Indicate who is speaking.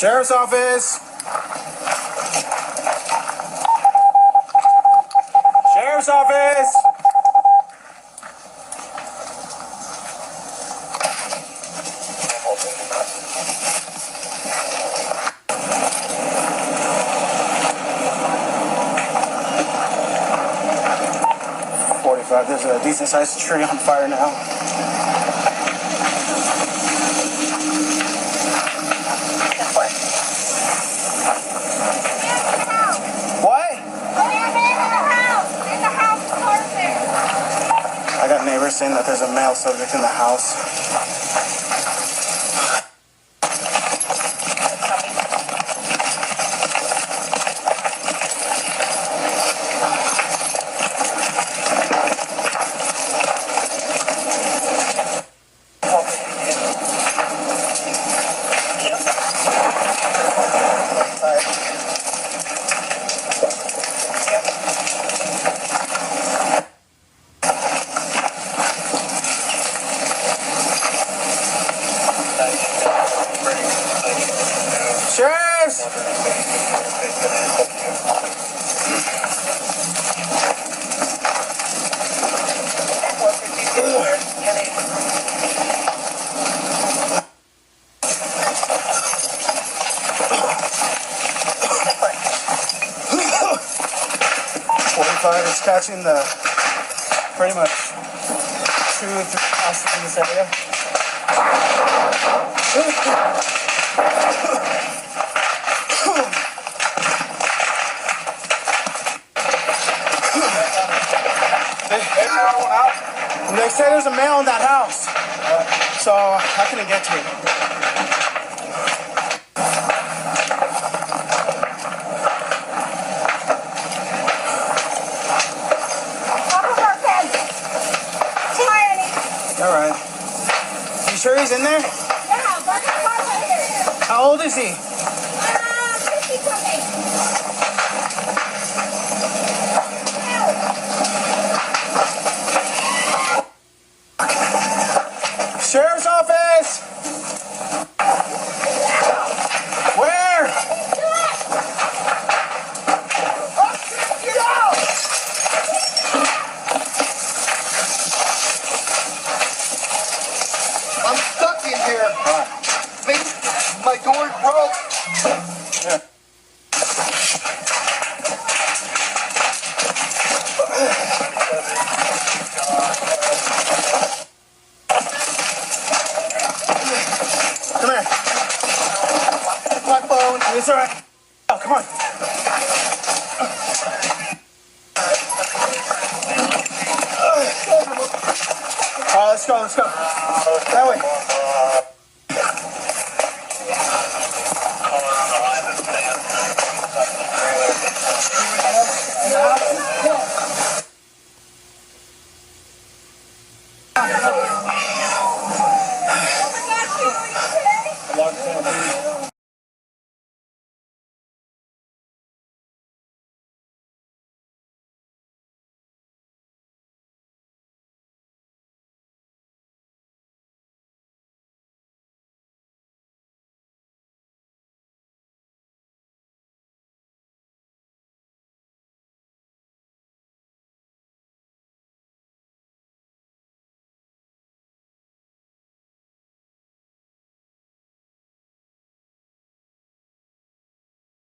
Speaker 1: Sheriff's Office. Sheriff's Office. There's a decent sized tree on fire now. What?
Speaker 2: In the house, car's there.
Speaker 1: I got neighbors saying that there's a male subject in the house. Sheriffs! Is catching the pretty much 2 or 3 houses in this area. They say there's a male in that house, so I couldn't get to it. Alright. You sure he's in there?
Speaker 2: Yeah, but the car's right here.
Speaker 1: How old is he?
Speaker 2: 50-something.
Speaker 1: Sheriff's Office! Where?
Speaker 2: Get out!
Speaker 3: I'm stuck in here. My door broke.
Speaker 1: Yeah. Come here. My phone. It's all right. Oh, come on.